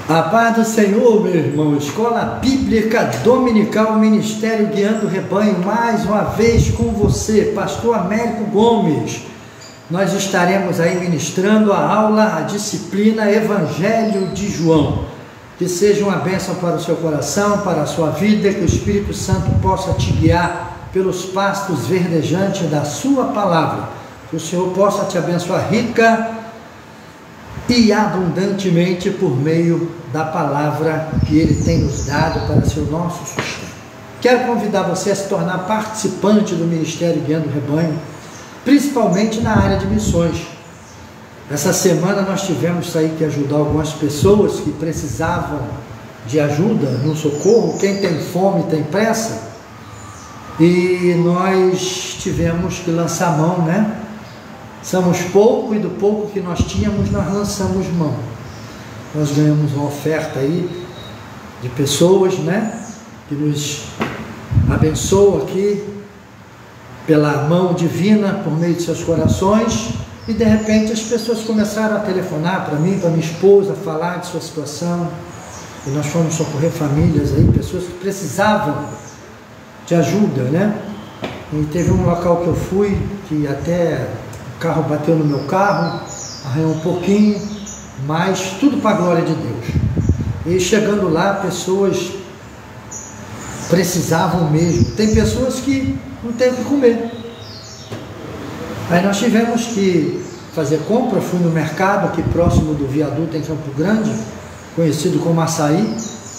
A paz do Senhor, meu irmão. Escola Bíblica Dominical, Ministério Guiando o Rebanho, mais uma vez com você, Pastor Américo Gomes. Nós estaremos aí ministrando a aula, a disciplina Evangelho de João. Que seja uma bênção para o seu coração, para a sua vida, que o Espírito Santo possa te guiar pelos pastos verdejantes da sua palavra. Que o Senhor possa te abençoar rica e abundantemente por meio da palavra que Ele tem nos dado para ser o nosso sustento. Quero convidar você a se tornar participante do Ministério Guiando o Rebanho, principalmente na área de missões. Essa semana nós tivemos aí que ajudar algumas pessoas que precisavam de ajuda, no socorro. Quem tem fome tem pressa, e nós tivemos que lançar mão, né? Somos pouco, e do pouco que nós tínhamos, nós lançamos mão. Nós ganhamos uma oferta aí de pessoas, né, que nos abençoam aqui pela mão divina, por meio de seus corações, e de repente as pessoas começaram a telefonar para mim, para minha esposa, falar de sua situação, e nós fomos socorrer famílias aí, pessoas que precisavam de ajuda, né? E teve um local que eu fui, que até o carro bateu no meu carro, arranhou um pouquinho, mas tudo para a glória de Deus. E chegando lá, pessoas precisavam mesmo. Tem pessoas que não têm o que comer. Aí nós tivemos que fazer compra. Fui no mercado aqui próximo do viaduto em Campo Grande, conhecido como Açaí.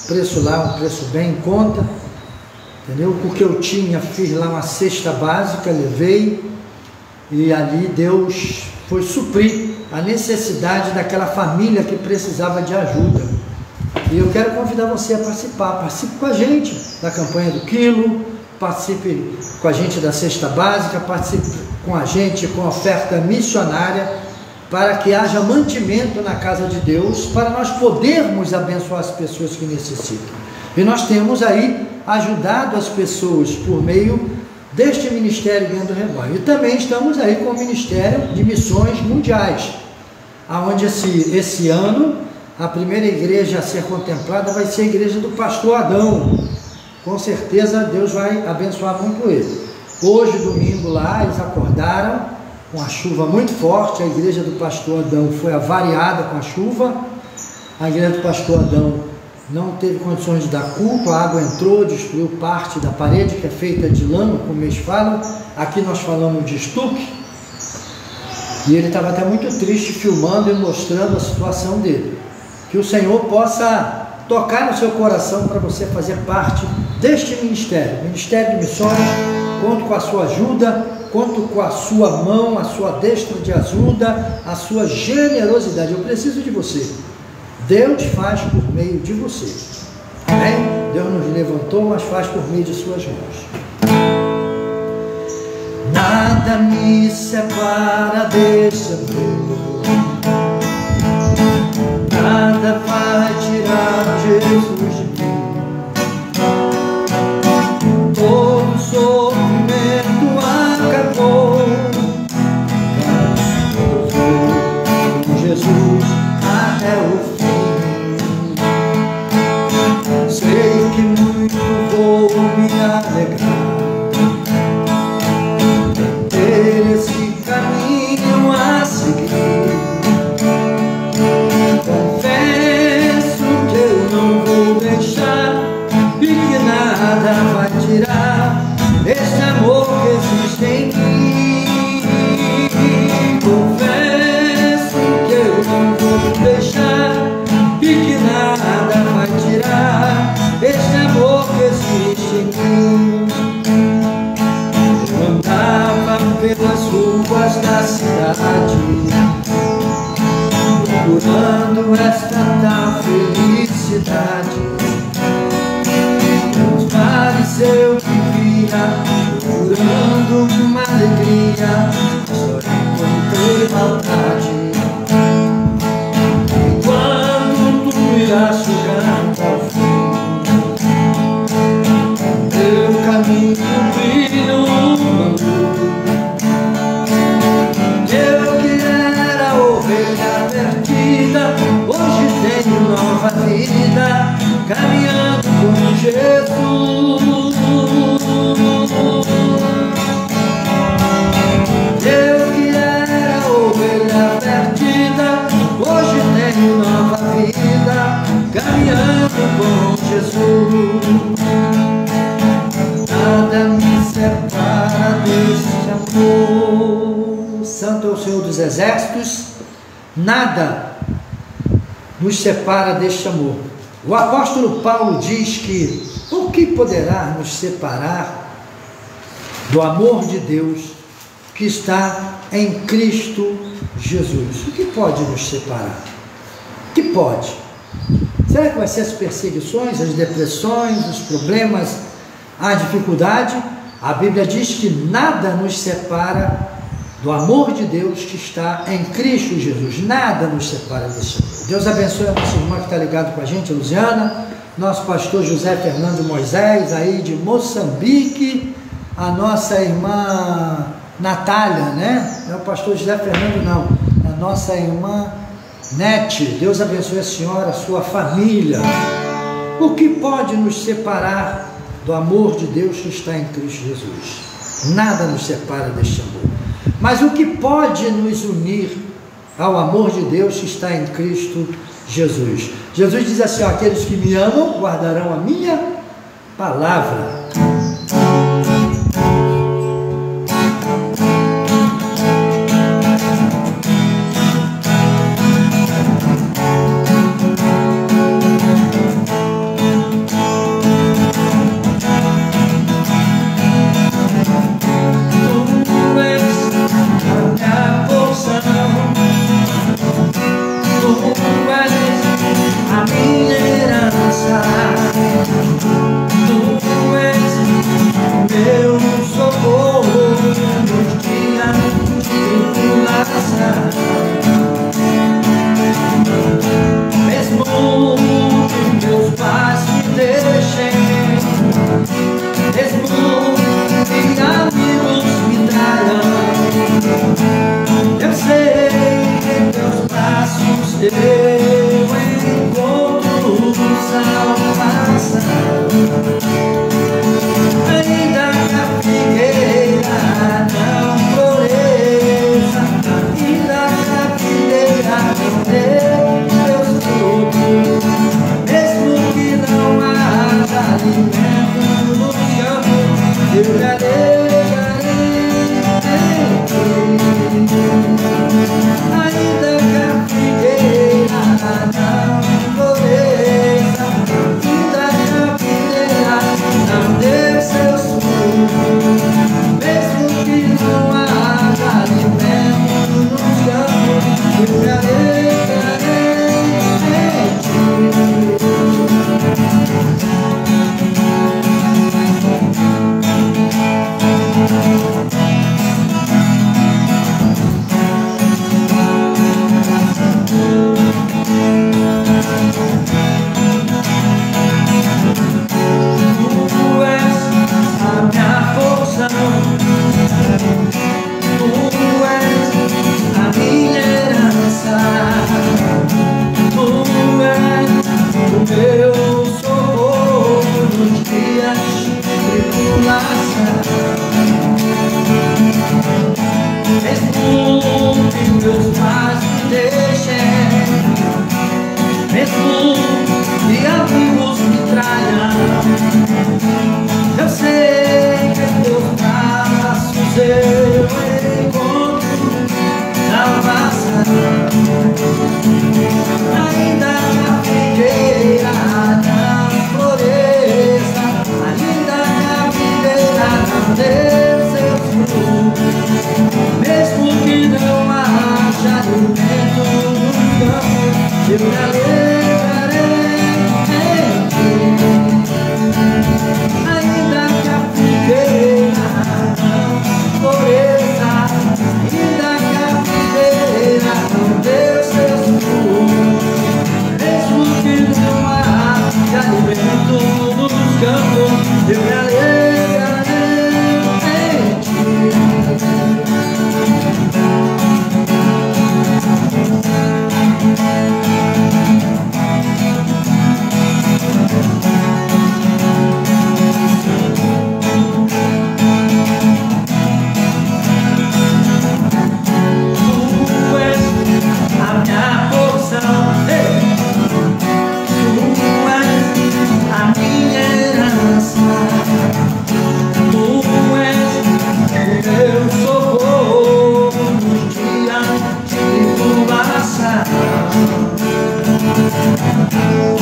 Preço lá, um preço bem em conta, entendeu? O que eu tinha, fiz lá uma cesta básica, levei, e ali Deus foi suprir a necessidade daquela família que precisava de ajuda. E eu quero convidar você a participar. Participe com a gente da campanha do quilo, participe com a gente da cesta básica, participe com a gente com a oferta missionária, para que haja mantimento na casa de Deus, para nós podermos abençoar as pessoas que necessitam. E nós temos aí ajudado as pessoas por meio deste Ministério Guiando o Rebanho. E também estamos aí com o Ministério de Missões Mundiais, aonde esse ano a primeira igreja a ser contemplada vai ser a igreja do pastor Adão. Com certeza Deus vai abençoar muito ele. Hoje, domingo, lá eles acordaram com a chuva muito forte. A igreja do pastor Adão foi avariada com a chuva. A igreja do pastor Adão não teve condições de dar culto, a água entrou, destruiu parte da parede, que é feita de lama, como eles falam. Aqui nós falamos de estuque. E ele estava até muito triste, filmando e mostrando a situação dele. Que o Senhor possa tocar no seu coração para você fazer parte deste ministério, Ministério de Missões. Conto com a sua ajuda, conto com a sua mão, a sua destra de ajuda, a sua generosidade. Eu preciso de você. Deus faz por meio de você. Amém? Deus nos levantou, mas faz por meio de suas mãos. Nada me separa desse amor, nada vai tirar Jesus de mim. Todo sofrimento acabou, eu vou com Jesus até o fim. Sei que muito vou me alegrar, ter esse caminho a seguir. caminhando com Jesus. Nada me separa deste amor. Santo é o Senhor dos Exércitos, nada nos separa deste amor. O apóstolo Paulo diz que o que poderá nos separar do amor de Deus que está em Cristo Jesus? O que pode nos separar? O que pode? Será que vai ser as perseguições, as depressões, os problemas, a dificuldade? A Bíblia diz que nada nos separa do amor de Deus que está em Cristo Jesus. Nada nos separa desse amor. Deus abençoe a nossa irmã que está ligada com a gente, a Luziana, nosso pastor José Fernando Moisés, aí de Moçambique, a nossa irmã Natália, né? Não é o pastor José Fernando, não, a nossa irmã Nete. Deus abençoe a senhora, a sua família. O que pode nos separar do amor de Deus que está em Cristo Jesus? Nada nos separa deste amor. Mas o que pode nos unir ao amor de Deus que está em Cristo Jesus? Jesus diz assim: ó, aqueles que me amam guardarão a minha palavra.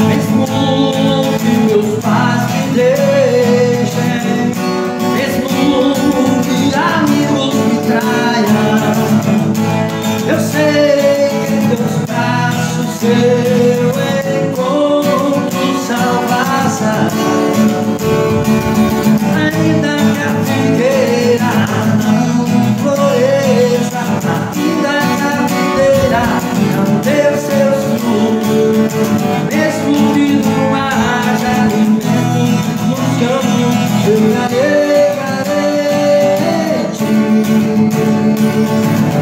Mesmo que meus pais me deixem, mesmo que amigos me traiam, eu sei que em teus braços eu encontro salvação. Ainda que a figueira não floresça, ainda que a videira não dê os seus frutos, mesmo que não haja alimento nos campos, eu me alegrarei em ti.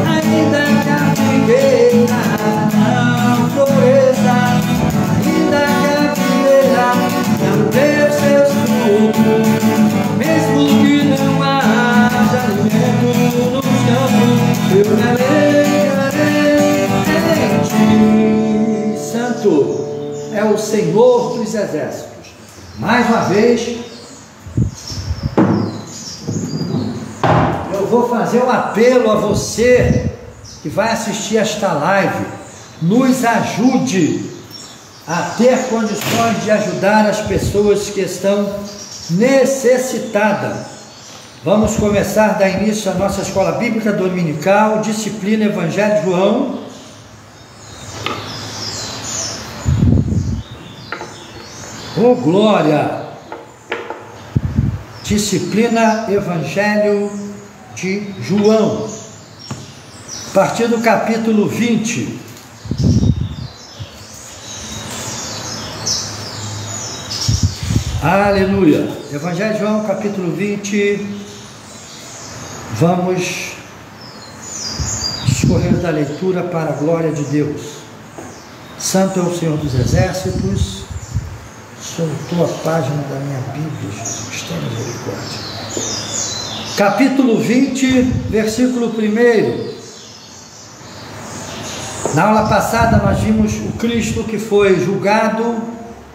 Ainda que a figueira não floresça, ainda que a videira não dê os seus frutos, mesmo que não haja alimento nos campos, eu me alegrarei em ti. Santo é o Senhor dos exércitos. Mais uma vez, eu vou fazer um apelo a você que vai assistir esta live. Nos ajude a ter condições de ajudar as pessoas que estão necessitadas. Vamos começar a dar início à nossa escola bíblica dominical, disciplina Evangelho de João. Oh glória! Disciplina Evangelho de João, a partir do capítulo 20. Aleluia! Evangelho de João, capítulo 20. Vamos discorrer da leitura para a glória de Deus. Santo é o Senhor dos exércitos. Soltou a página da minha Bíblia, Jesus, tem misericórdia. Capítulo 20, versículo 1. Na aula passada nós vimos o Cristo que foi julgado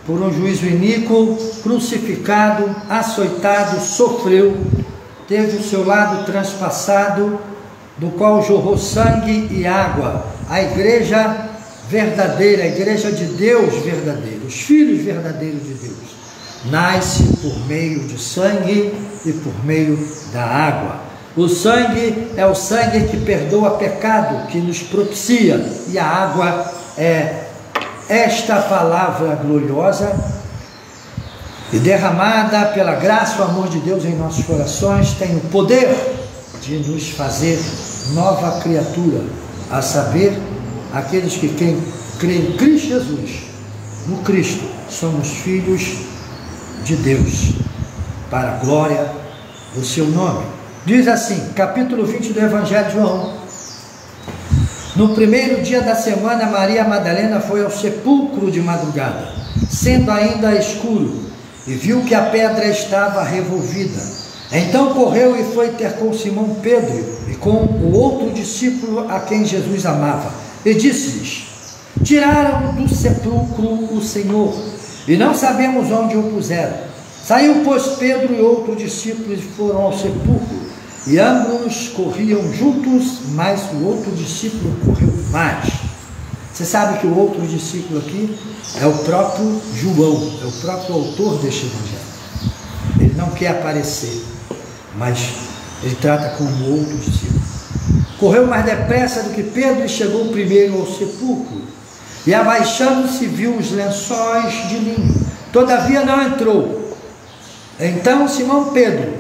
por um juízo iníquo, crucificado, açoitado, sofreu, teve o seu lado transpassado, do qual jorrou sangue e água. A igreja verdadeira, a igreja de Deus verdadeiro, os filhos verdadeiros de Deus, nasce por meio de sangue e por meio da água. O sangue é o sangue que perdoa pecado, que nos propicia, e a água é esta palavra gloriosa e derramada pela graça e o amor de Deus em nossos corações, tem o poder de nos fazer nova criatura, a saber, aqueles que creem em Cristo Jesus. No Cristo somos filhos de Deus, para a glória do seu nome. Diz assim, capítulo 20 do Evangelho de João: no primeiro dia da semana, Maria Madalena foi ao sepulcro de madrugada, sendo ainda escuro, e viu que a pedra estava revolvida. Então correu e foi ter com Simão Pedro e com o outro discípulo a quem Jesus amava, e disse-lhes: tiraram do sepulcro o Senhor, e não sabemos onde o puseram. Saiu, pois, Pedro e outro discípulo e foram ao sepulcro, e ambos corriam juntos, mas o outro discípulo correu mais. Você sabe que o outro discípulo aqui é o próprio João, é o próprio autor deste evangelho. Ele não quer aparecer, mas ele trata como outro discípulo. Correu mais depressa do que Pedro e chegou primeiro ao sepulcro, e abaixando-se viu os lençóis de linho, todavia não entrou. Então Simão Pedro,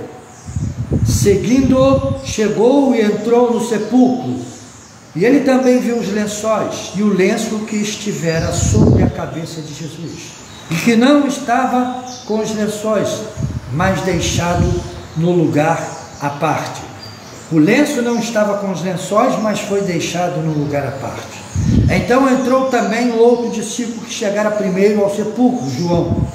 seguindo, chegou e entrou no sepulcro, e ele também viu os lençóis e o lenço que estivera sobre a cabeça de Jesus, e que não estava com os lençóis, mas deixado no lugar à parte. O lenço não estava com os lençóis, mas foi deixado no lugar à parte. Então entrou também o outro discípulo que chegara primeiro ao sepulcro, João,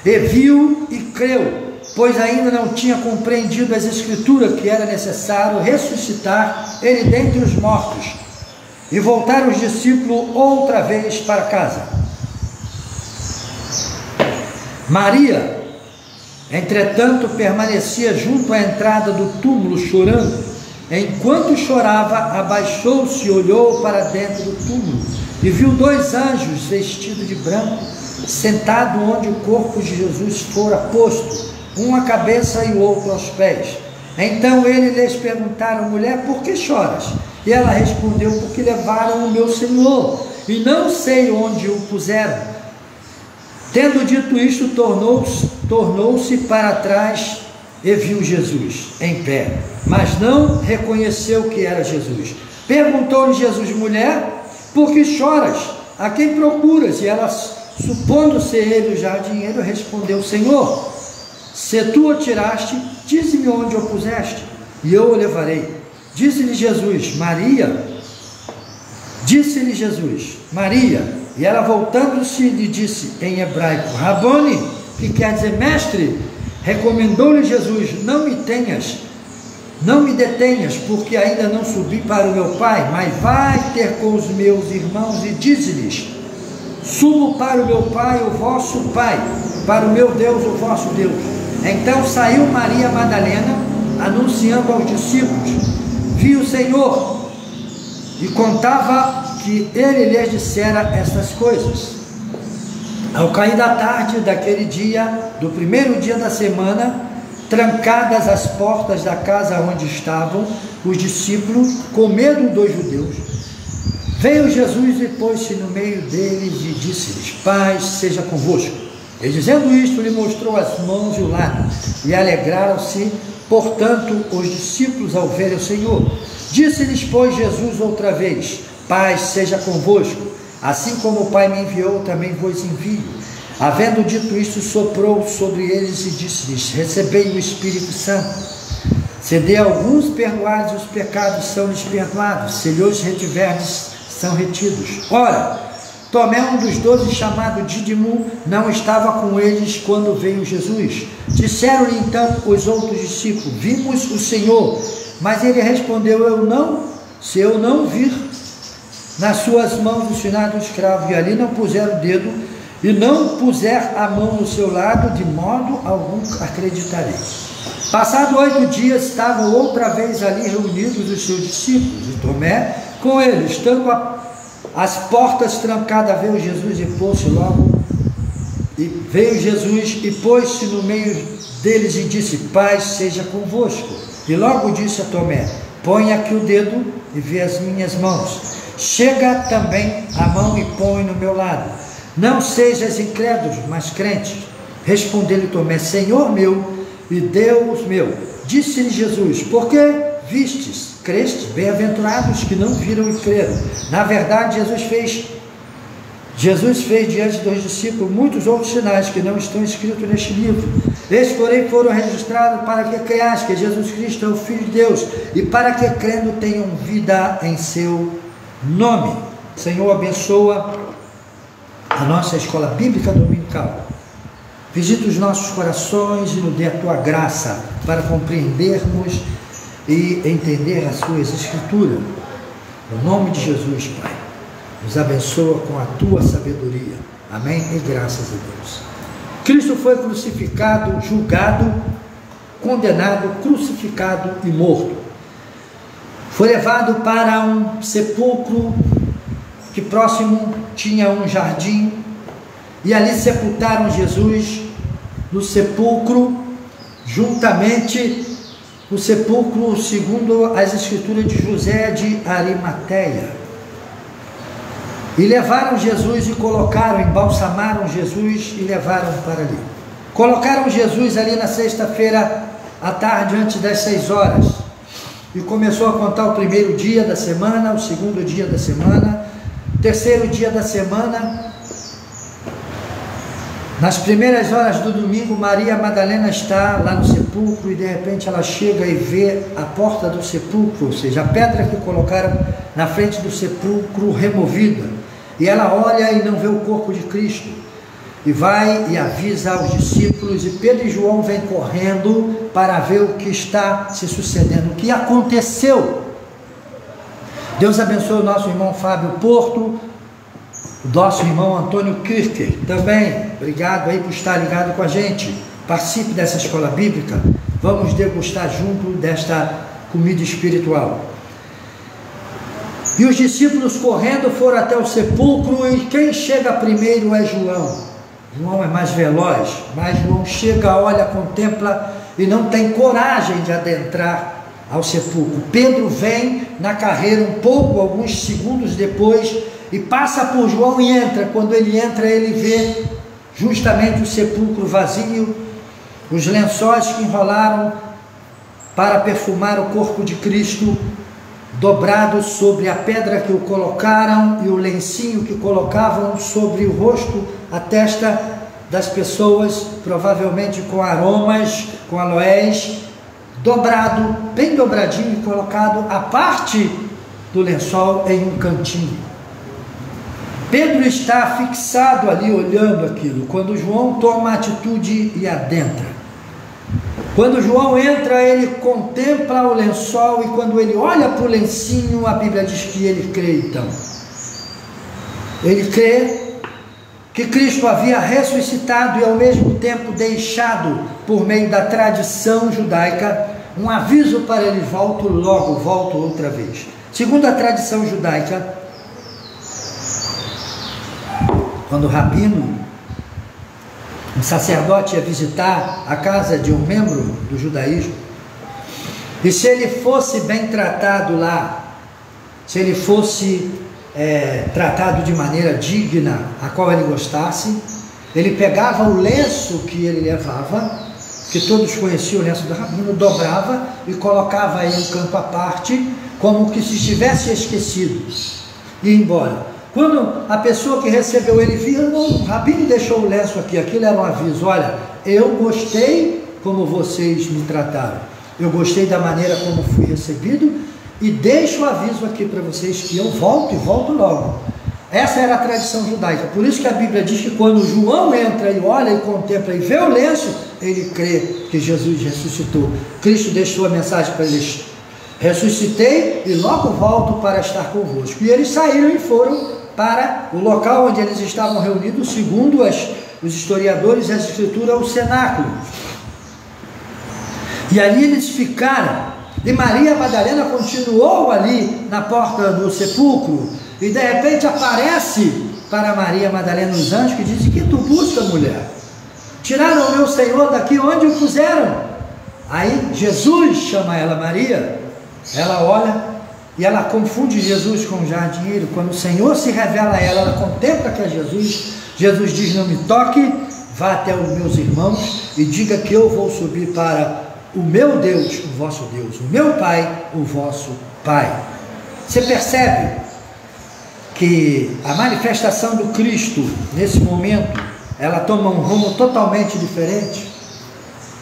e viu e creu, pois ainda não tinha compreendido as escrituras que era necessário ressuscitar ele dentre os mortos. E voltaram os discípulos outra vez para casa. Maria, entretanto, permanecia junto à entrada do túmulo chorando. Enquanto chorava, abaixou-se e olhou para dentro do túmulo, e viu 2 anjos vestidos de branco, sentado onde o corpo de Jesus fora posto, um à cabeça e o outro aos pés. Então ele lhes perguntaram: mulher, por que choras? E ela respondeu: porque levaram o meu Senhor, e não sei onde o puseram. Tendo dito isto, tornou-se para trás e viu Jesus em pé, mas não reconheceu que era Jesus. Perguntou-lhe Jesus: mulher, por que choras? A quem procuras? E ela, supondo ser ele o jardineiro, respondeu: Senhor, se tu o tiraste, dize-me onde o puseste, e eu o levarei. Disse-lhe Jesus: Maria. Disse-lhe Jesus: Maria. E ela, voltando-se, lhe disse em hebraico: Rabone, que quer dizer mestre. Recomendou-lhe Jesus: não me detenhas, porque ainda não subi para o meu Pai, mas vai ter com os meus irmãos e dize-lhes: subo para o meu Pai, o vosso Pai, para o meu Deus, o vosso Deus. Então saiu Maria Madalena, anunciando aos discípulos: vi o Senhor, e contava que ele lhes dissera estas coisas. Ao cair da tarde daquele dia, do primeiro dia da semana, trancadas as portas da casa onde estavam os discípulos, com medo dos judeus, veio Jesus e pôs-se no meio deles e disse-lhes: paz seja convosco. E dizendo isto, lhe mostrou as mãos e o lado, e alegraram-se, portanto, os discípulos ao verem o Senhor. Disse-lhes, pois, Jesus outra vez: paz seja convosco. Assim como o Pai me enviou, também vos envio. Havendo dito isto, soprou sobre eles e disse-lhes: recebei o Espírito Santo. Se de alguns perdoados os pecados, são-lhes perdoados; se lhes retiverdes, são retidos. Ora, Tomé, um dos 12, chamado Dídimo, não estava com eles quando veio Jesus. Disseram-lhe então os outros discípulos: vimos o Senhor. Mas ele respondeu: se eu não vir nas suas mãos o sinal do escravo, e ali não puser o dedo, e não puser a mão no seu lado, de modo algum acreditarei. Passado 8 dias, estavam outra vez ali reunidos os seus discípulos, e Tomé com eles. Estando as portas trancadas, veio Jesus e pôs-se e pôs-se no meio deles e disse: paz seja convosco. E logo disse a Tomé: põe aqui o dedo e vê as minhas mãos. Chega também a mão e põe no meu lado. Não sejas incrédulo, mas crente. Respondeu-lhe Tomé: Senhor meu e Deus meu. Disse-lhe Jesus: por que vistes, crestes? Bem-aventurados que não viram e creram. Na verdade, Jesus fez diante dos discípulos muitos outros sinais que não estão escritos neste livro. Estes, porém, foram registrados para que creias que Jesus Cristo é o Filho de Deus, e para que, crendo, tenham vida em seu nome. Senhor, abençoa a nossa escola bíblica dominical. Visita os nossos corações e nos dê a tua graça para compreendermos e entender as suas escrituras. No nome de Jesus, Pai, nos abençoa com a tua sabedoria. Amém? E graças a Deus. Cristo foi crucificado, julgado, condenado, crucificado e morto. Foi levado para um sepulcro que próximo tinha um jardim, e ali sepultaram Jesus no sepulcro, juntamente o sepulcro, segundo as escrituras, de José de Arimateia. E levaram Jesus e colocaram, embalsamaram Jesus e levaram para ali. Colocaram Jesus ali na sexta-feira à tarde, antes das 6 horas. E começou a contar o primeiro dia da semana, o segundo dia da semana, terceiro dia da semana. Nas primeiras horas do domingo, Maria Madalena está lá no sepulcro e de repente ela chega e vê a porta do sepulcro, ou seja, a pedra que colocaram na frente do sepulcro removida. E ela olha e não vê o corpo de Cristo. E vai e avisa aos discípulos, e Pedro e João vêm correndo para ver o que está se sucedendo, o que aconteceu. Deus abençoe o nosso irmão Fábio Porto, o nosso irmão Antônio Kircher também. Obrigado aí por estar ligado com a gente. Participe dessa escola bíblica. Vamos degustar junto desta comida espiritual. E os discípulos correndo foram até o sepulcro, e quem chega primeiro é João. João é mais veloz, mas João chega, olha, contempla e não tem coragem de adentrar ao sepulcro. Pedro vem na carreira um pouco, alguns segundos depois, e passa por João e entra. Quando ele entra, ele vê justamente o sepulcro vazio, os lençóis que enrolaram para perfumar o corpo de Cristo dobrados sobre a pedra que o colocaram, e o lencinho que colocavam sobre o rosto, a testa das pessoas, provavelmente com aromas, com aloés, dobrado, bem dobradinho, e colocado a parte do lençol em um cantinho. Pedro está fixado ali olhando aquilo, quando João toma a atitude e adentra. Quando João entra, ele contempla o lençol, e quando ele olha para o lencinho, a Bíblia diz que ele crê então. Ele crê que Cristo havia ressuscitado e ao mesmo tempo deixado, por meio da tradição judaica, um aviso para ele: volto logo, volto outra vez. Segundo a tradição judaica, quando o rabino, um sacerdote, ia visitar a casa de um membro do judaísmo, e se ele fosse bem tratado lá, se ele fosse tratado de maneira digna, a qual ele gostasse, ele pegava o lenço que ele levava, que todos conheciam o lenço do rabino, dobrava e colocava em um canto à parte, como que se estivesse esquecido, e ia embora. Quando a pessoa que recebeu ele via: o rabino deixou o lenço aqui, aquilo era um aviso: olha, eu gostei como vocês me trataram, eu gostei da maneira como fui recebido, e deixo o aviso aqui para vocês que eu volto, e volto logo. Essa era a tradição judaica. Por isso que a Bíblia diz que quando João entra e olha e contempla e vê o lenço, ele crê que Jesus ressuscitou. Cristo deixou a mensagem para eles: ressuscitei e logo volto para estar convosco. E eles saíram e foram para o local onde eles estavam reunidos, segundo os historiadores e as escrituras, o cenáculo. E ali eles ficaram, e Maria Madalena continuou ali na porta do sepulcro, e de repente aparece para Maria Madalena os anjos que dizem: que tu busca, mulher? Tiraram o meu Senhor daqui, onde o puseram? Aí Jesus chama ela Maria, ela olha, e ela confunde Jesus com o jardineiro. Quando o Senhor se revela a ela, ela contempla que é Jesus. Jesus diz: não me toque, vá até os meus irmãos e diga que eu vou subir para o meu Deus, o vosso Deus, o meu Pai, o vosso Pai. Você percebe que a manifestação do Cristo, nesse momento, ela toma um rumo totalmente diferente?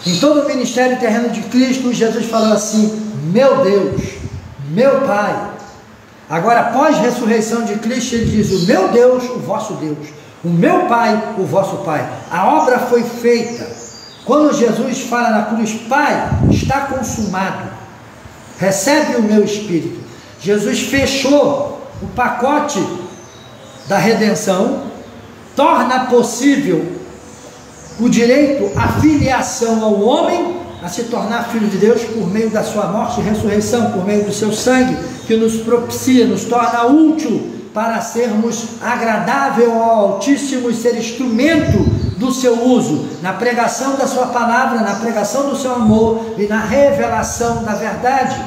Em todo o ministério terreno de Cristo, Jesus falou assim: meu Deus, meu Pai. Agora, após a ressurreição de Cristo, ele diz: o meu Deus, o vosso Deus, o meu Pai, o vosso Pai. A obra foi feita. Quando Jesus fala na cruz: Pai, está consumado, recebe o meu Espírito. Jesus fechou o pacote da redenção, torna possível o direito à filiação ao homem, a se tornar filho de Deus por meio da sua morte e ressurreição, por meio do seu sangue, que nos propicia, nos torna útil para sermos agradável ao Altíssimo e ser instrumento do seu uso, na pregação da sua palavra, na pregação do seu amor e na revelação da verdade.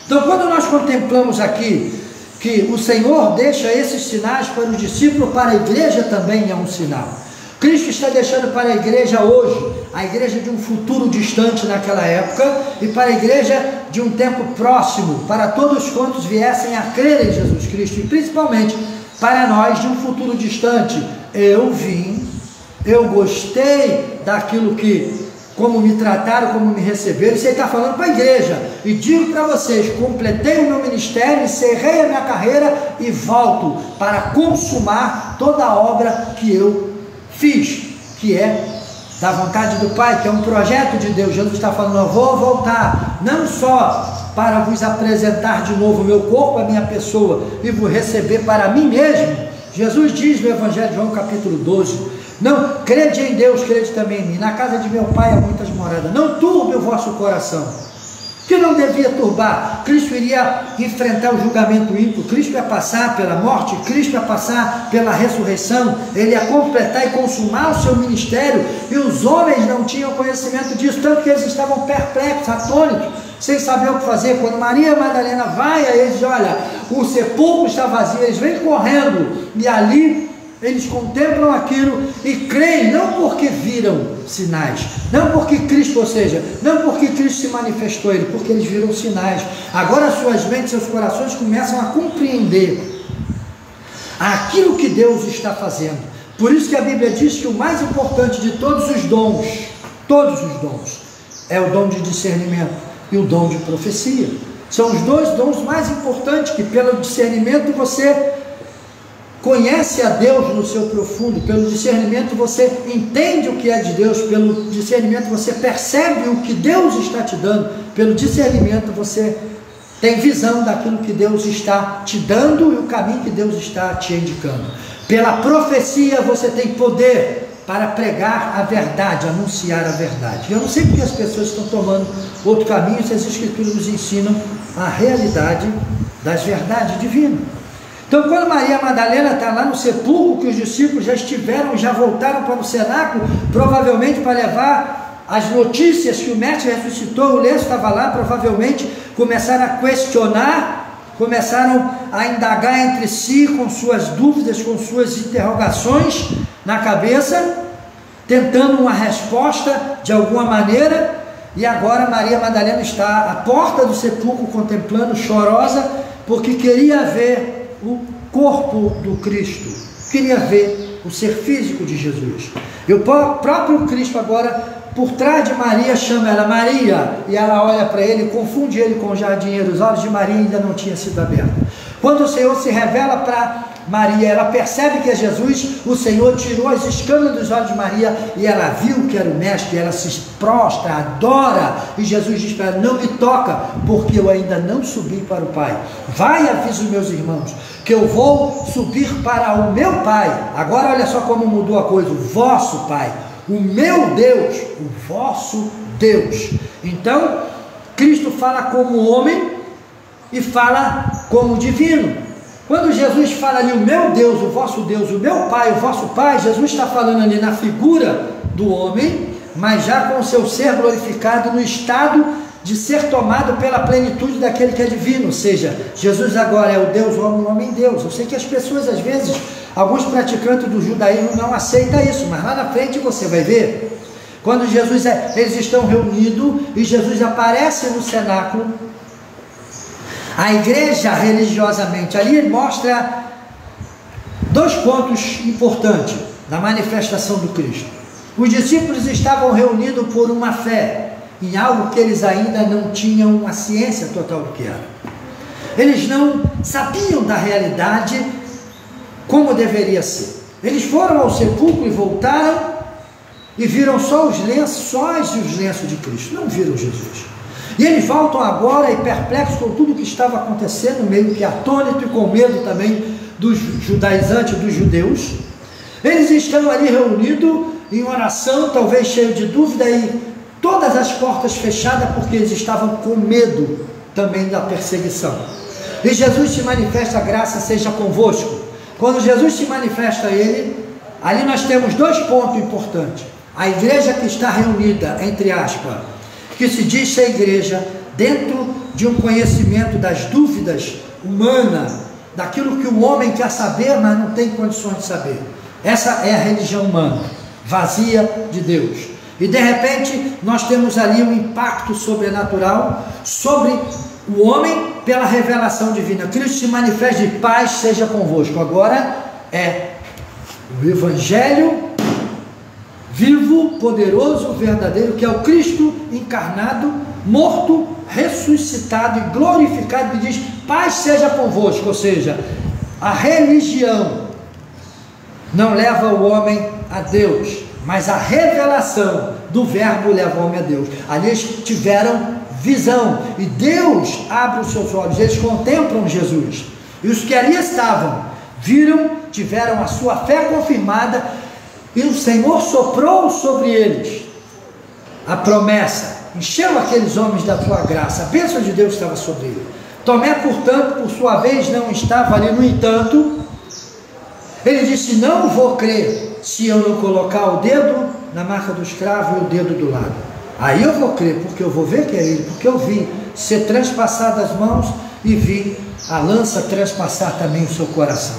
Então, quando nós contemplamos aqui que o Senhor deixa esses sinais para os discípulos, para a igreja também é um sinal. Cristo está deixando para a igreja hoje, a igreja de um futuro distante naquela época, e para a igreja de um tempo próximo, para todos quantos viessem a crer em Jesus Cristo, e principalmente para nós de um futuro distante. Eu vim, eu gostei daquilo que, como me trataram, como me receberam. Isso aí está falando para a igreja, e digo para vocês: completei o meu ministério, encerrei a minha carreira e volto para consumar toda a obra que eu fiz, que é da vontade do Pai, que é um projeto de Deus. Jesus está falando: eu vou voltar, não só para vos apresentar de novo o meu corpo, a minha pessoa, e vos receber para mim mesmo. Jesus diz no Evangelho de João capítulo 12, não, crede em Deus, crede também em mim, na casa de meu Pai há muitas moradas, não turbe o vosso coração. que não devia turbar. Cristo iria enfrentar o julgamento ímpio, Cristo ia passar pela morte, Cristo ia passar pela ressurreição, ele ia completar e consumar o seu ministério, e os homens não tinham conhecimento disso, tanto que eles estavam perplexos, atônitos, sem saber o que fazer. Quando Maria Madalena vai a eles, olha, o sepulcro está vazio, eles vêm correndo, e ali eles contemplam aquilo e creem, não porque viram sinais, não porque Cristo, ou seja, não porque Cristo se manifestou a ele, porque eles viram sinais. Agora suas mentes, seus corações começam a compreender aquilo que Deus está fazendo. Por isso que a Bíblia diz que o mais importante de todos os dons, é o dom de discernimento e o dom de profecia. São os dois dons mais importantes, que pelo discernimento você conhece a Deus no seu profundo, pelo discernimento você entende o que é de Deus, pelo discernimento você percebe o que Deus está te dando, pelo discernimento você tem visão daquilo que Deus está te dando e o caminho que Deus está te indicando. Pela profecia você tem poder para pregar a verdade, anunciar a verdade. Eu não sei porque as pessoas estão tomando outro caminho, se as Escrituras nos ensinam a realidade das verdades divinas. Então, quando Maria Madalena está lá no sepulcro, que os discípulos já estiveram, já voltaram para o cenáculo, provavelmente para levar as notícias que o mestre ressuscitou, o lenço estava lá, provavelmente começaram a questionar, começaram a indagar entre si, com suas dúvidas, com suas interrogações na cabeça, tentando uma resposta de alguma maneira, e agora Maria Madalena está à porta do sepulcro, contemplando, chorosa, porque queria ver o corpo do Cristo, queria ver o ser físico de Jesus. E o próprio Cristo agora, por trás de Maria, chama ela Maria, e ela olha para ele, confunde ele com o jardinheiro. Os olhos de Maria ainda não tinham sido abertos. Quando o Senhor se revela para Maria, ela percebe que é Jesus, o Senhor tirou as escamas dos olhos de Maria, e ela viu que era o mestre, ela se prostra, adora, e Jesus diz para ela: não me toca, porque eu ainda não subi para o Pai. Vai, avisa os meus irmãos, que eu vou subir para o meu Pai. Agora olha só como mudou a coisa: o vosso Pai, o meu Deus, o vosso Deus. Então, Cristo fala como homem e fala como divino. Quando Jesus fala ali, o meu Deus, o meu Pai, o vosso Pai, Jesus está falando ali na figura do homem, mas já com o seu ser glorificado, no estado de ser tomado pela plenitude daquele que é divino. Ou seja, Jesus agora é o Deus, o homem Deus. Eu sei que as pessoas, às vezes, alguns praticantes do judaísmo não aceitam isso, mas lá na frente você vai ver, quando eles estão reunidos e Jesus aparece no cenáculo, a igreja religiosamente, ali ele mostra dois pontos importantes na manifestação do Cristo. Os discípulos estavam reunidos por uma fé em algo que eles ainda não tinham a ciência total do que era. Eles não sabiam da realidade como deveria ser. Eles foram ao sepulcro e voltaram e viram só os lenços, e os lenços de Cristo, não viram Jesus. E eles voltam agora e perplexos com tudo que estava acontecendo, meio que atônito e com medo também dos judaizantes, dos judeus. Eles estão ali reunidos em oração, talvez cheio de dúvida, e todas as portas fechadas, porque eles estavam com medo também da perseguição. E Jesus se manifesta: a graça seja convosco. Quando Jesus se manifesta a ele, ali nós temos dois pontos importantes. A igreja que está reunida, entre aspas, que se diz ser igreja, dentro de um conhecimento das dúvidas humanas, daquilo que o homem quer saber, mas não tem condições de saber. Essa é a religião humana, vazia de Deus. E de repente nós temos ali um impacto sobrenatural sobre o homem pela revelação divina. Cristo se manifesta: de paz seja convosco. Agora é o Evangelho vivo, poderoso, verdadeiro, que é o Cristo encarnado, morto, ressuscitado e glorificado, que diz: paz seja convosco. Ou seja, a religião não leva o homem a Deus, mas a revelação do verbo leva o homem a Deus. Ali eles tiveram visão, e Deus abre os seus olhos, eles contemplam Jesus, e os que ali estavam viram, tiveram a sua fé confirmada, e o Senhor soprou sobre eles a promessa: encheu aqueles homens da tua graça, a bênção de Deus estava sobre ele. Tomé, portanto, por sua vez, não estava ali. No entanto, ele disse: não vou crer se eu não colocar o dedo na marca do escravo e o dedo do lado. Aí eu vou crer, porque eu vou ver que é ele, porque eu vi ser transpassado as mãos e vi a lança transpassar também o seu coração.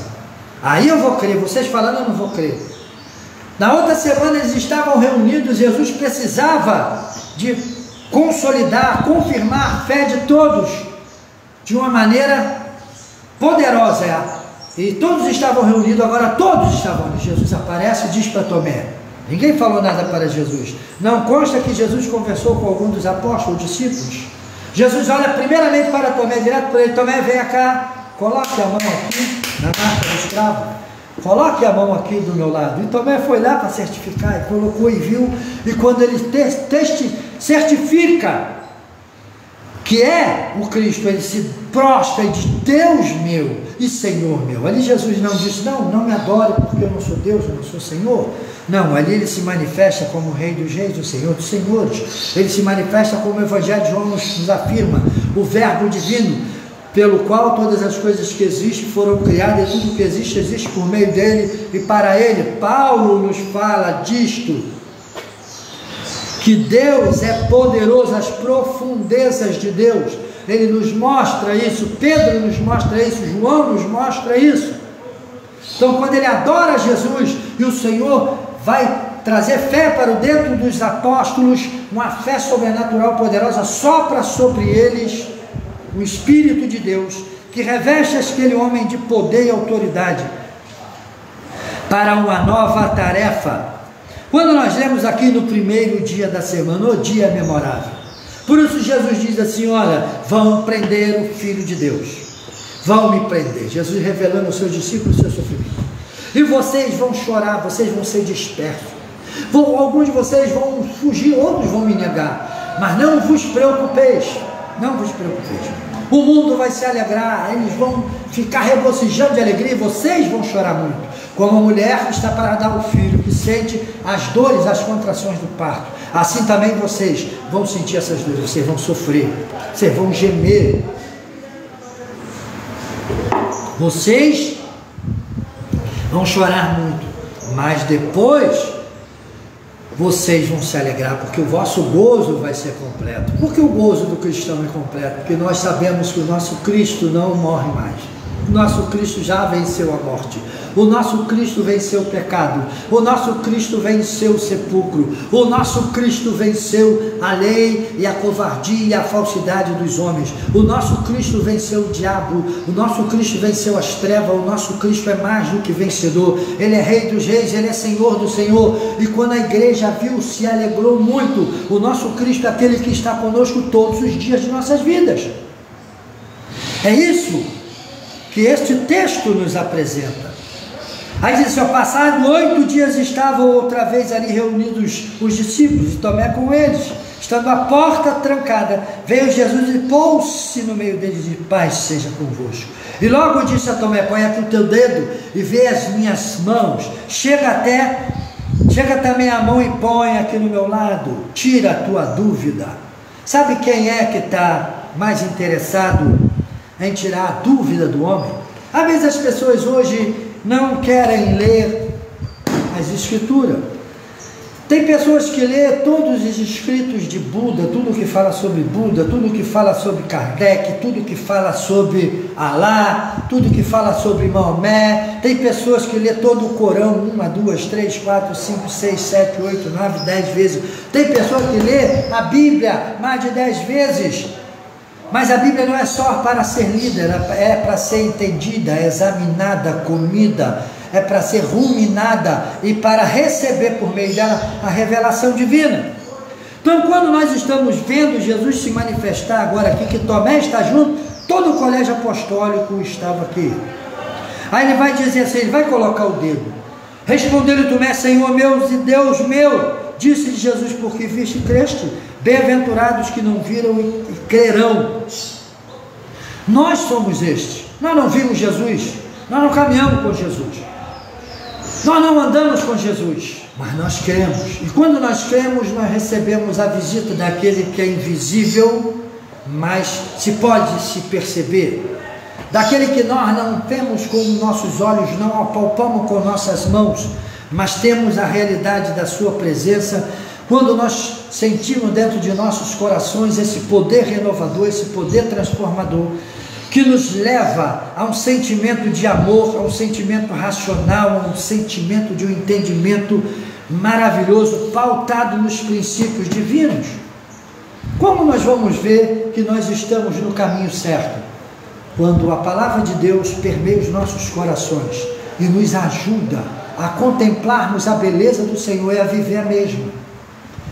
Aí eu vou crer. Vocês falando, eu não vou crer. Na outra semana eles estavam reunidos. Jesus precisava de consolidar, confirmar a fé de todos de uma maneira poderosa. E todos estavam reunidos. Agora todos estavam ali. Jesus aparece e diz para Tomé. Ninguém falou nada para Jesus. Não consta que Jesus conversou com algum dos apóstolos, discípulos. Jesus olha primeiramente para Tomé, direto para ele: Tomé, venha cá, coloque a mão aqui na marca do escravo, coloque a mão aqui do meu lado. E Tomé foi lá para certificar, e colocou e viu. E quando ele certifica que é o Cristo, ele se prostra e diz: Deus meu e Senhor meu. Ali Jesus não disse: não me adore porque eu não sou Deus, eu não sou Senhor. Não, ali ele se manifesta como o Rei dos Reis, o Senhor dos Senhores. Ele se manifesta como o Evangelho de João nos afirma, o Verbo divino, pelo qual todas as coisas que existem foram criadas, e tudo que existe, existe por meio dele e para ele. Paulo nos fala disto, que Deus é poderoso, as profundezas de Deus. Ele nos mostra isso, Pedro nos mostra isso, João nos mostra isso. Então, quando ele adora Jesus e o Senhor vai trazer fé para o dentro dos apóstolos, uma fé sobrenatural poderosa, sopra sobre eles o Espírito de Deus, que reveste aquele homem de poder e autoridade para uma nova tarefa. Quando nós lemos aqui no primeiro dia da semana, o dia memorável, por isso Jesus diz assim: olha, vão prender o Filho de Deus, vão me prender. Jesus revelando aos seus discípulos o seu sofrimento. E vocês vão chorar, vocês vão ser dispersos. Alguns de vocês vão fugir, outros vão me negar. Mas não vos preocupeis, não vos preocupeis. O mundo vai se alegrar, eles vão ficar regozijando de alegria, e vocês vão chorar muito. Como a mulher que está para dar o filho, que sente as dores, as contrações do parto. Assim também vocês vão sentir essas dores, vocês vão sofrer, vocês vão gemer. Vocês vão chorar muito, mas depois vocês vão se alegrar, porque o vosso gozo vai ser completo. Por que o gozo do cristão é completo? Porque nós sabemos que o nosso Cristo não morre mais. O nosso Cristo já venceu a morte. O nosso Cristo venceu o pecado. O nosso Cristo venceu o sepulcro. O nosso Cristo venceu a lei e a covardia e a falsidade dos homens. O nosso Cristo venceu o diabo. O nosso Cristo venceu as trevas. O nosso Cristo é mais do que vencedor. Ele é Rei dos Reis, Ele é Senhor do Senhor. E quando a igreja viu, se alegrou muito. O nosso Cristo é aquele que está conosco todos os dias de nossas vidas. É isso que este texto nos apresenta. Aí diz assim: passado 8 dias estavam outra vez ali reunidos os discípulos, e Tomé com eles. Estando a porta trancada, veio Jesus e pôs-se no meio deles, e disse: paz seja convosco. E logo disse a Tomé: põe aqui o teu dedo e vê as minhas mãos, chega também a mão e põe aqui no meu lado, tira a tua dúvida. Sabe quem é que está mais interessado em tirar a dúvida do homem? Às vezes as pessoas hoje não querem ler as escrituras. Tem pessoas que lêem todos os escritos de Buda, tudo que fala sobre Buda, tudo que fala sobre Kardec, tudo que fala sobre Alá, tudo que fala sobre Maomé. Tem pessoas que lêem todo o Corão 1, 2, 3, 4, 5, 6, 7, 8, 9, 10 vezes. Tem pessoas que lêem a Bíblia mais de 10 vezes. Mas a Bíblia não é só para ser lida, é para ser entendida, examinada, comida, é para ser ruminada e para receber por meio dela a revelação divina. Então, quando nós estamos vendo Jesus se manifestar agora aqui, que Tomé está junto, todo o colégio apostólico estava aqui. Aí ele vai dizer assim, ele vai colocar o dedo. Respondeu-lhe Tomé: Senhor meu e Deus meu. Disse-lhe Jesus: porque viste e creste? Bem-aventurados que não viram e crerão. Nós somos estes. Nós não vimos Jesus, nós não caminhamos com Jesus, nós não andamos com Jesus, mas nós cremos. E quando nós cremos, nós recebemos a visita daquele que é invisível, mas se pode se perceber. Daquele que nós não temos com nossos olhos, não apalpamos com nossas mãos, mas temos a realidade da sua presença, quando nós sentimos dentro de nossos corações esse poder renovador, esse poder transformador, que nos leva a um sentimento de amor, a um sentimento racional, a um sentimento de um entendimento maravilhoso, pautado nos princípios divinos. Como nós vamos ver que nós estamos no caminho certo? Quando a palavra de Deus permeia os nossos corações e nos ajuda a contemplarmos a beleza do Senhor e a viver a mesma.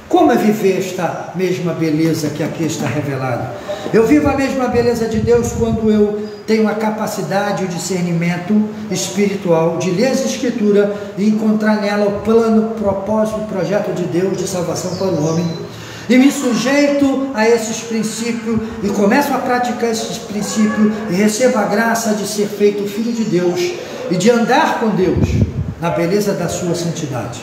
Como é viver esta mesma beleza que aqui está revelada? Eu vivo a mesma beleza de Deus quando eu tenho a capacidade e o discernimento espiritual de ler as Escrituras e encontrar nela o plano, o propósito, o projeto de Deus de salvação para o homem. E me sujeito a esses princípios e começo a praticar esses princípios e recebo a graça de ser feito filho de Deus e de andar com Deus na beleza da sua santidade.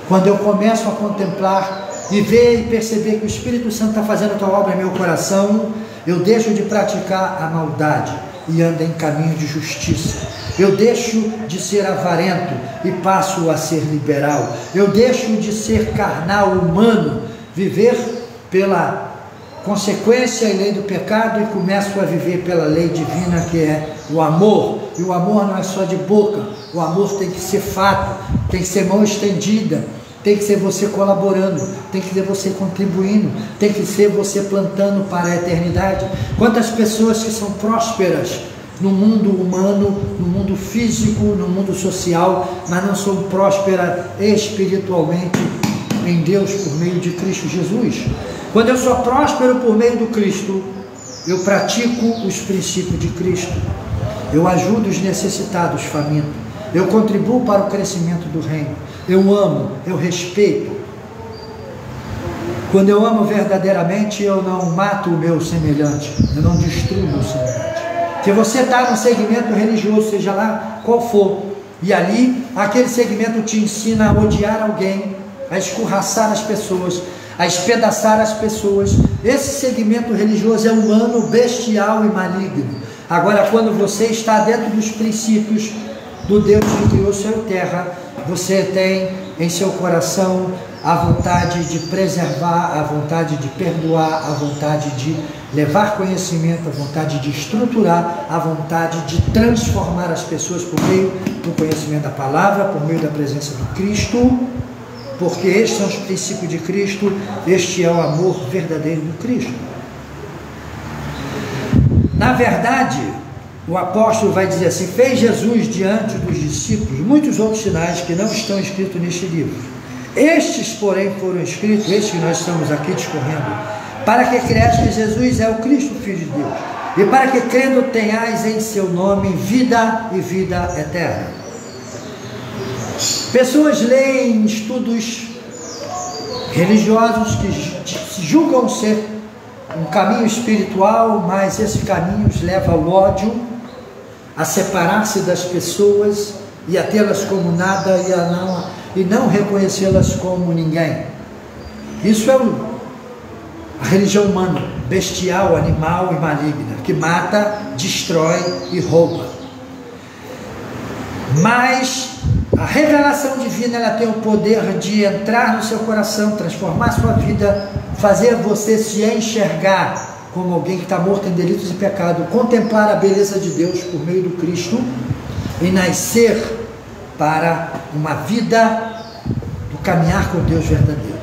Quando eu começo a contemplar e ver e perceber que o Espírito Santo está fazendo a tua obra em meu coração, eu deixo de praticar a maldade e ando em caminho de justiça. Eu deixo de ser avarento e passo a ser liberal. Eu deixo de ser carnal, humano, viver pela consequência e lei do pecado e começo a viver pela lei divina, que é o amor. E o amor não é só de boca, o amor tem que ser fato, tem que ser mão estendida, tem que ser você colaborando, tem que ser você contribuindo, tem que ser você plantando para a eternidade. Quantas pessoas que são prósperas no mundo humano, no mundo físico, no mundo social, mas não são prósperas espiritualmente em Deus por meio de Cristo Jesus. Quando eu sou próspero por meio do Cristo, eu pratico os princípios de Cristo, eu ajudo os necessitados, famintos, eu contribuo para o crescimento do reino, eu amo, eu respeito. Quando eu amo verdadeiramente, eu não mato o meu semelhante, eu não destruo o meu semelhante. Se você está no segmento religioso, seja lá qual for, e ali aquele segmento te ensina a odiar alguém, a escorraçar as pessoas, a espedaçar as pessoas, esse segmento religioso é humano, bestial e maligno. Agora, quando você está dentro dos princípios do Deus que criou céu e terra, você tem em seu coração a vontade de preservar, a vontade de perdoar, a vontade de levar conhecimento, a vontade de estruturar, a vontade de transformar as pessoas por meio do conhecimento da palavra, por meio da presença do Cristo, porque estes são os princípios de Cristo, este é o amor verdadeiro do Cristo. Na verdade, o apóstolo vai dizer assim: fez Jesus diante dos discípulos muitos outros sinais que não estão escritos neste livro. Estes, porém, foram escritos, estes que nós estamos aqui discorrendo, para que creias que Jesus é o Cristo, Filho de Deus, e para que crendo tenhais em seu nome vida e vida eterna. Pessoas leem estudos religiosos que julgam ser um caminho espiritual, mas esse caminho os leva ao ódio, a separar-se das pessoas e a tê-las como nada e não reconhecê-las como ninguém. Isso é a religião humana, bestial, animal e maligna, que mata, destrói e rouba. Mas a revelação divina, ela tem o poder de entrar no seu coração, transformar a sua vida, fazer você se enxergar como alguém que está morto em delitos e pecado, contemplar a beleza de Deus por meio do Cristo e nascer para uma vida do caminhar com Deus verdadeiro,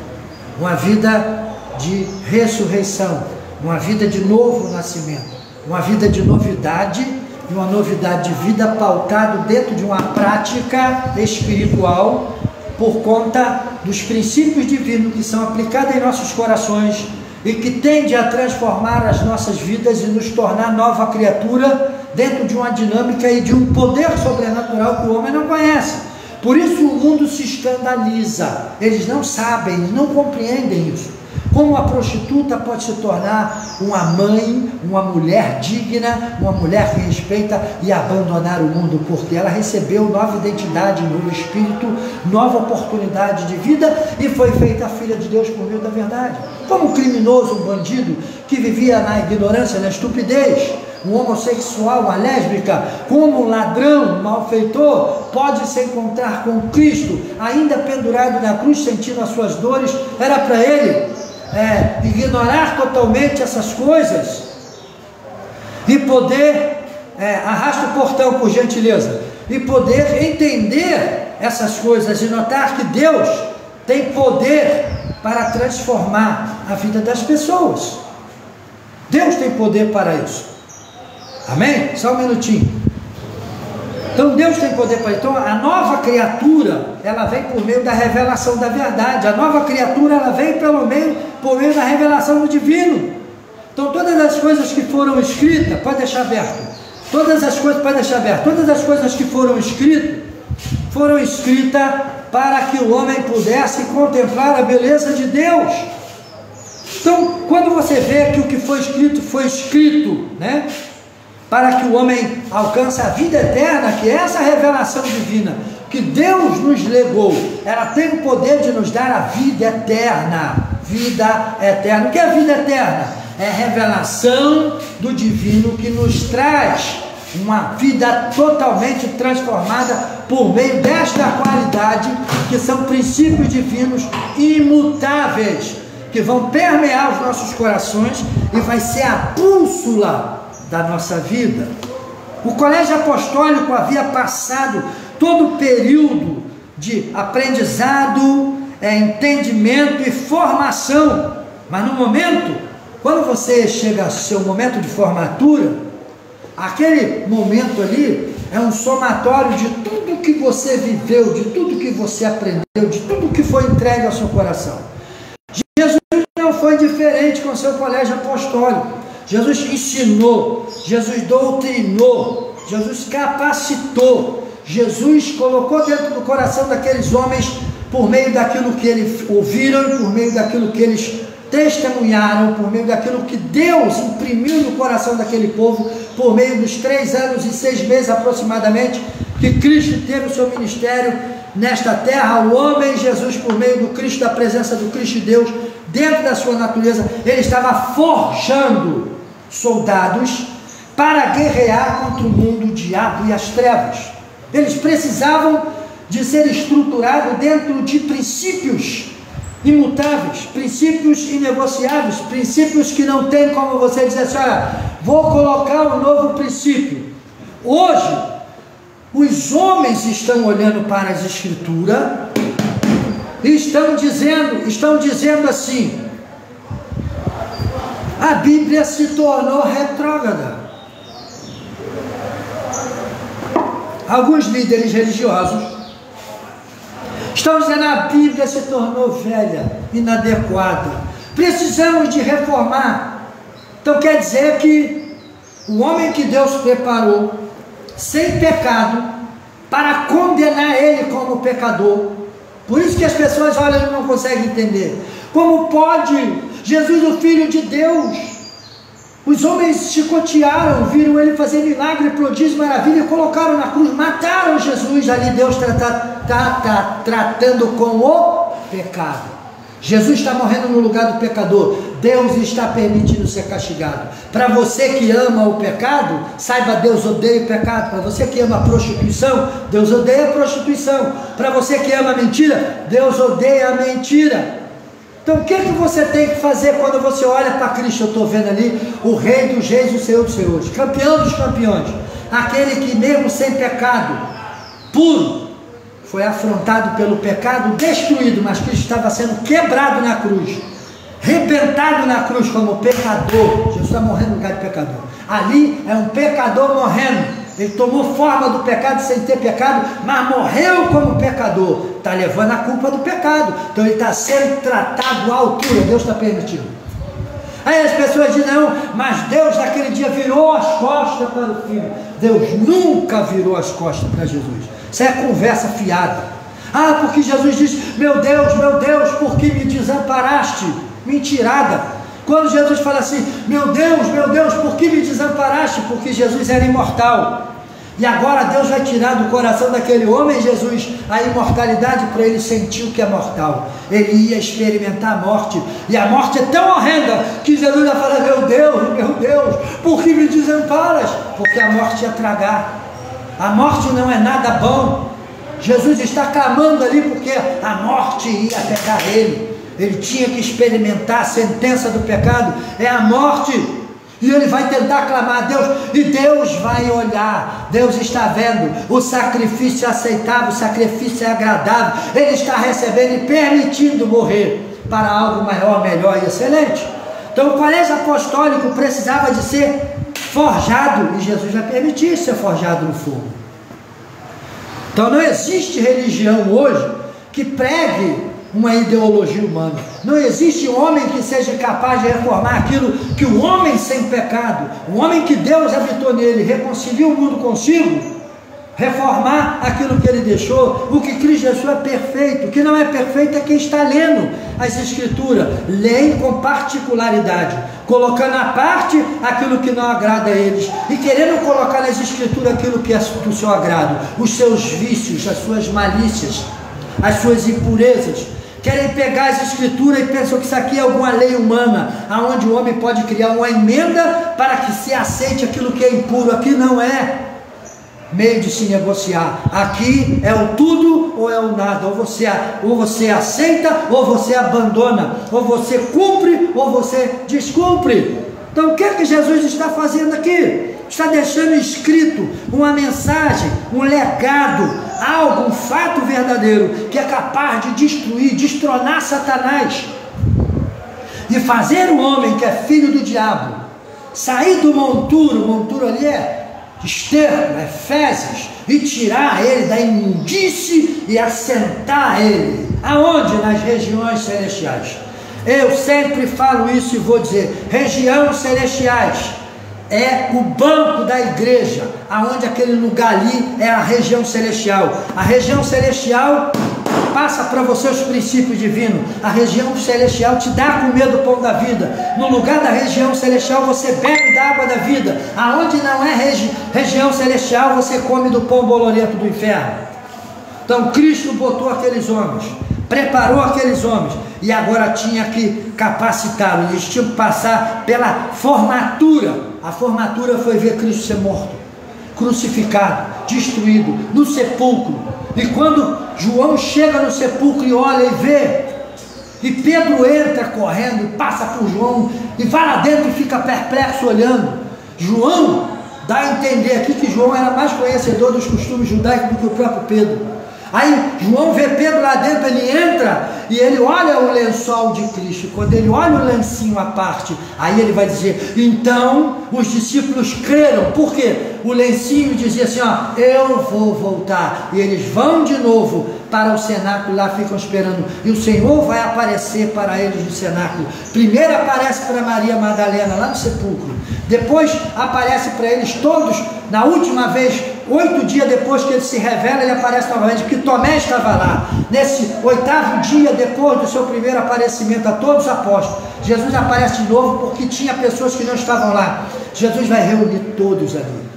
uma vida de ressurreição, uma vida de novo nascimento, uma vida de novidade, e uma novidade de vida pautado dentro de uma prática espiritual por conta dos princípios divinos que são aplicados em nossos corações e que tende a transformar as nossas vidas e nos tornar nova criatura dentro de uma dinâmica e de um poder sobrenatural que o homem não conhece. Por isso o mundo se escandaliza, eles não sabem, não compreendem isso. Como a prostituta pode se tornar uma mãe, uma mulher digna, uma mulher que respeita e abandonar o mundo, porque ela recebeu nova identidade, novo espírito, nova oportunidade de vida e foi feita a filha de Deus por meio da verdade. Como um criminoso, um bandido que vivia na ignorância, na estupidez, um homossexual, uma lésbica, como um ladrão, um malfeitor, pode se encontrar com Cristo, ainda pendurado na cruz, sentindo as suas dores. Era para ele ignorar totalmente essas coisas e poder, arrasta o portão por gentileza, e poder entender essas coisas e notar que Deus tem poder para transformar a vida das pessoas. Deus tem poder para isso. Amém? Só um minutinho. Então Deus tem poder para isso. Então a nova criatura, ela vem por meio da revelação da verdade. A nova criatura, ela vem por meio da revelação do divino. Então todas as coisas que foram escritas, pode deixar aberto. Todas as coisas, pode deixar aberto. Todas as coisas que foram escritas para que o homem pudesse contemplar a beleza de Deus. Então, quando você vê que o que foi escrito, né? Para que o homem alcance a vida eterna, que é essa revelação divina, que Deus nos legou, ela tem o poder de nos dar a vida eterna. Vida eterna. O que é a vida eterna? É a revelação do divino que nos traz uma vida totalmente transformada por meio desta qualidade, que são princípios divinos imutáveis, que vão permear os nossos corações e vai ser a bússola da nossa vida. O colégio apostólico havia passado todo o período de aprendizado, entendimento e formação, mas no momento, quando você chega ao seu momento de formatura, aquele momento ali é um somatório de tudo que você viveu, de tudo que você aprendeu, de tudo que foi entregue ao seu coração. Jesus não foi diferente com o seu colégio apostólico. Jesus ensinou, Jesus doutrinou, Jesus capacitou, Jesus colocou dentro do coração daqueles homens, por meio daquilo que eles ouviram, por meio daquilo que eles testemunharam, por meio daquilo que Deus imprimiu no coração daquele povo, por meio dos 3 anos e 6 meses aproximadamente, que Cristo teve o seu ministério nesta terra. O homem Jesus, por meio do Cristo, da presença do Cristo de Deus, dentro da sua natureza, ele estava forjando soldados para guerrear contra o mundo, o diabo e as trevas. Eles precisavam de ser estruturados dentro de princípios imutáveis, princípios inegociáveis, princípios que não tem como você dizer assim: olha, vou colocar um novo princípio. Hoje, os homens estão olhando para as Escrituras e estão dizendo assim: a Bíblia se tornou retrógrada. Alguns líderes religiosos estão dizendo: a Bíblia se tornou velha, inadequada, precisamos de reformar. Então quer dizer que o homem que Deus preparou sem pecado para condenar ele como pecador, por isso que as pessoas olham e não conseguem entender. Como pode Jesus, o Filho de Deus? Os homens chicotearam, viram ele fazer milagre, prodígio, maravilha, colocaram na cruz, mataram Jesus. Ali Deus está tratando com o pecado. Jesus está morrendo no lugar do pecador. Deus está permitindo ser castigado. Para você que ama o pecado, saiba, Deus odeia o pecado. Para você que ama a prostituição, Deus odeia a prostituição. Para você que ama a mentira, Deus odeia a mentira. Então o que você tem que fazer quando você olha para Cristo? Eu estou vendo ali o Rei dos Reis e o Senhor dos Senhores, campeão dos campeões, aquele que mesmo sem pecado, puro, foi afrontado pelo pecado, destruído, mas Cristo estava sendo quebrado na cruz, rebentado na cruz como pecador. Jesus está morrendo no lugar de pecador. Ali é um pecador morrendo. Ele tomou forma do pecado sem ter pecado, mas morreu como pecador. Está levando a culpa do pecado. Então ele está sendo tratado à altura. Deus está permitindo. Aí as pessoas dizem: não, mas Deus naquele dia virou as costas para o Filho. Deus nunca virou as costas para Jesus. Isso é conversa fiada. Ah, porque Jesus diz: meu Deus, por que me desamparaste? desamparaste? Mentirada. Quando Jesus fala assim, meu Deus, por que me desamparaste? Porque Jesus era imortal. E agora Deus vai tirar do coração daquele homem, Jesus, a imortalidade para ele sentir o que é mortal. Ele ia experimentar a morte. E a morte é tão horrenda que Jesus vai falar, meu Deus, por que me desamparas? Porque a morte ia tragar. A morte não é nada bom. Jesus está clamando ali porque a morte ia pegar ele. Ele tinha que experimentar a sentença do pecado, é a morte. E ele vai tentar clamar a Deus, e Deus vai olhar. Deus está vendo o sacrifício aceitável, o sacrifício é agradável. Ele está recebendo e permitindo morrer para algo maior, melhor e excelente. Então o colégio apostólico precisava de ser forjado, e Jesus vai permitir ser forjado no fogo. Então não existe religião hoje que pregue uma ideologia humana. Não existe um homem que seja capaz de reformar aquilo que o homem sem pecado, o homem que Deus habitou nele, reconcilia o mundo consigo, reformar aquilo que ele deixou. O que Cristo deixou é perfeito. O que não é perfeito é quem está lendo as Escrituras, leem com particularidade, colocando à parte aquilo que não agrada a eles e querendo colocar nas Escrituras aquilo que é do seu agrado, os seus vícios, as suas malícias, as suas impurezas. Querem pegar as Escrituras e pensam que isso aqui é alguma lei humana, aonde o homem pode criar uma emenda para que se aceite aquilo que é impuro. Aqui não é meio de se negociar. Aqui é o tudo ou é o nada. Ou você aceita ou você abandona. Ou você cumpre ou você descumpre. Então o que é que Jesus está fazendo aqui? Está deixando escrito uma mensagem, um legado, algo, um fato verdadeiro, que é capaz de destruir, destronar Satanás, e fazer o homem que é filho do diabo, sair do monturo, o monturo ali é esterco, é fezes, e tirar ele da imundície e assentar ele, aonde? Nas regiões celestiais. Eu sempre falo isso e vou dizer, regiões celestiais é o banco da igreja, aonde aquele lugar ali é a região celestial. A região celestial passa para você os princípios divinos. A região celestial te dá a comer do pão da vida. No lugar da região celestial você bebe da água da vida. Aonde não é região celestial você come do pão bolorento do inferno. Então Cristo botou aqueles homens, preparou aqueles homens, e agora tinha que capacitá-los. Eles tinham que passar pela formatura. A formatura foi ver Cristo ser morto, crucificado, destruído, no sepulcro. E quando João chega no sepulcro e olha e vê, e Pedro entra correndo e passa por João e vai lá dentro e fica perplexo olhando. João dá a entender aqui que João era mais conhecedor dos costumes judaicos do que o próprio Pedro. Aí João vê Pedro lá dentro, ele entra e ele olha o lençol de Cristo. Quando ele olha o lencinho à parte, aí ele vai dizer, então os discípulos creram. Por quê? O lencinho dizia assim, ó, eu vou voltar. E eles vão de novo para o cenáculo, lá ficam esperando. E o Senhor vai aparecer para eles no cenáculo. Primeiro aparece para Maria Madalena, lá no sepulcro. Depois aparece para eles todos, na última vez, 8 dias depois que ele se revela, ele aparece novamente, porque Tomé estava lá. Nesse 8º dia depois do seu primeiro aparecimento a todos os apóstolos, Jesus aparece de novo porque tinha pessoas que não estavam lá. Jesus vai reunir todos ali.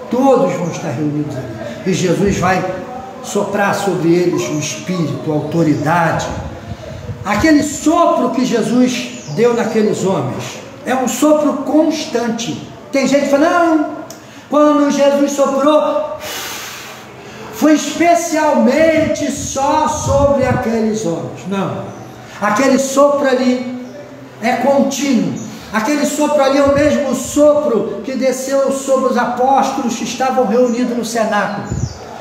Todos vão estar reunidos ali. E Jesus vai soprar sobre eles o Espírito, a autoridade. Aquele sopro que Jesus deu naqueles homens é um sopro constante. Tem gente que fala, não, quando Jesus soprou, foi especialmente só sobre aqueles homens. Não, aquele sopro ali é contínuo. Aquele sopro ali é o mesmo sopro que desceu sobre os apóstolos que estavam reunidos no cenáculo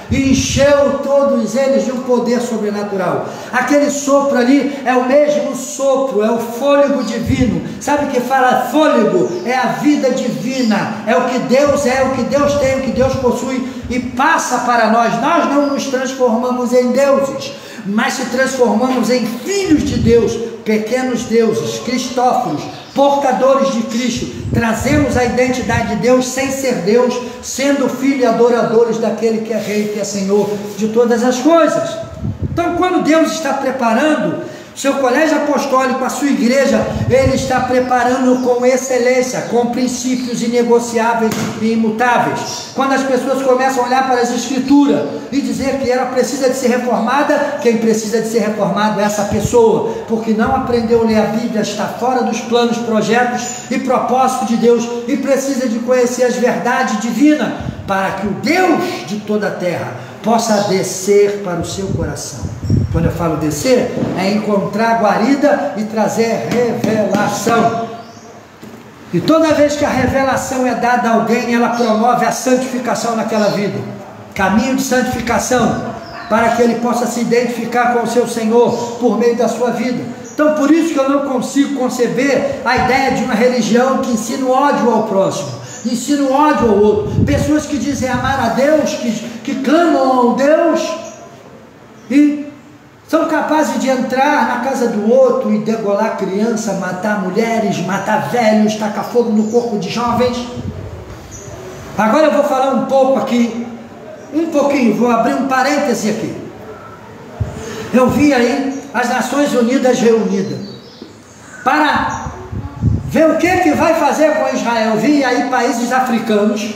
e encheu todos eles de um poder sobrenatural. Aquele sopro ali é o mesmo sopro, é o fôlego divino. Sabe o que fala fôlego? É a vida divina, é o que Deus é, o que Deus tem, o que Deus possui e passa para nós. Nós não nos transformamos em deuses, mas se transformamos em filhos de Deus, pequenos deuses, cristóforos, portadores de Cristo. Trazemos a identidade de Deus sem ser Deus, sendo filho e adoradores daquele que é Rei, que é Senhor de todas as coisas. Então quando Deus está preparando Seu colégio apostólico, a sua igreja, ele está preparando com excelência, com princípios inegociáveis e imutáveis. Quando as pessoas começam a olhar para as escrituras e dizer que ela precisa de ser reformada, quem precisa de ser reformado é essa pessoa, porque não aprendeu a ler a Bíblia, está fora dos planos, projetos e propósitos de Deus e precisa de conhecer as verdades divinas para que o Deus de toda a terra possa descer para o seu coração. Quando eu falo descer, é encontrar guarida e trazer revelação. E toda vez que a revelação é dada a alguém, ela promove a santificação naquela vida. Caminho de santificação, para que ele possa se identificar com o seu Senhor por meio da sua vida. Então por isso que eu não consigo conceber a ideia de uma religião que ensina o ódio ao próximo, ensina o ódio ao outro. Pessoas que dizem amar a Deus, que clamam ao Deus e são capazes de entrar na casa do outro e degolar criança, matar mulheres, matar velhos, tacar fogo no corpo de jovens. Agora eu vou falar um pouco aqui, vou abrir um parêntese aqui. Eu vi aí as Nações Unidas reunidas para ver o que vai fazer com Israel. Eu vi aí países africanos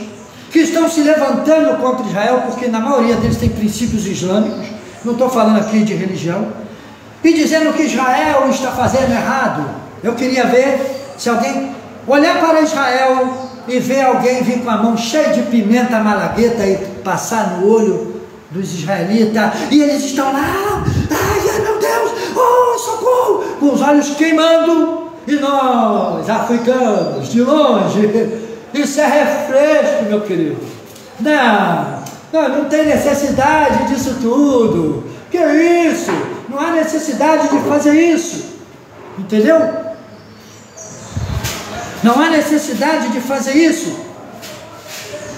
que estão se levantando contra Israel, porque na maioria deles tem princípios islâmicos. Não estou falando aqui de religião, e dizendo que Israel está fazendo errado. Eu queria ver se alguém olhar para Israel e ver alguém vir com a mão cheia de pimenta malagueta e passar no olho dos israelitas, e eles estão lá, ai meu Deus, oh socorro, com os olhos queimando, e nós, africanos, de longe, isso é refresco, meu querido. Não tem necessidade disso tudo. Que isso? Não há necessidade de fazer isso. Entendeu? Não há necessidade de fazer isso.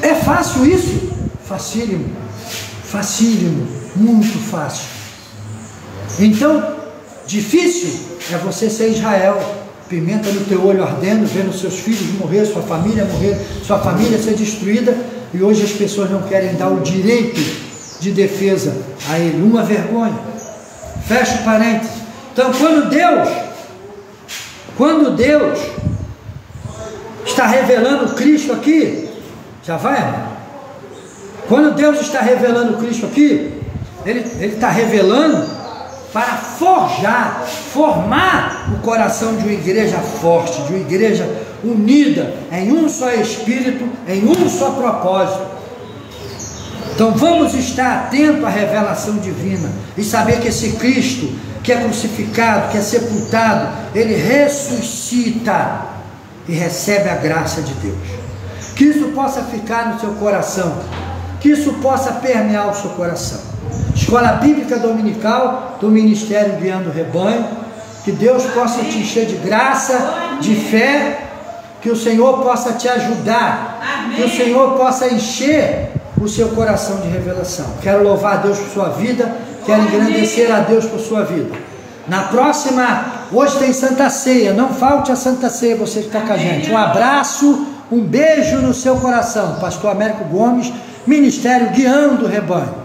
É fácil isso? Facílimo. Facílimo. Muito fácil. Então, difícil é você ser Israel. Pimenta no teu olho ardendo, vendo seus filhos morrer, sua família morrer, sua família ser destruída. E hoje as pessoas não querem dar o direito de defesa a ele. Uma vergonha. Fecha o parênteses. Então quando Deus está revelando Cristo aqui, já vai, irmão? Quando Deus está revelando Cristo aqui, Ele está revelando para formar o coração de uma igreja forte, de uma igreja unida, em um só espírito, em um só propósito. Então vamos estar atentos à revelação divina e saber que esse Cristo, que é crucificado, que é sepultado, ele ressuscita e recebe a graça de Deus. Que isso possa ficar no seu coração, que isso possa permear o seu coração. Escola Bíblica Dominical do Ministério Guiando o Rebanho, que Deus possa te encher de graça, de fé, que o Senhor possa te ajudar, amém. Que o Senhor possa encher o seu coração de revelação. Quero louvar a Deus por sua vida, quero engrandecer a Deus por sua vida. Na próxima, hoje tem Santa Ceia, não falte a Santa Ceia, você que está com a gente. Um abraço, um beijo no seu coração. Pastor Américo Gomes, Ministério Guiando o Rebanho.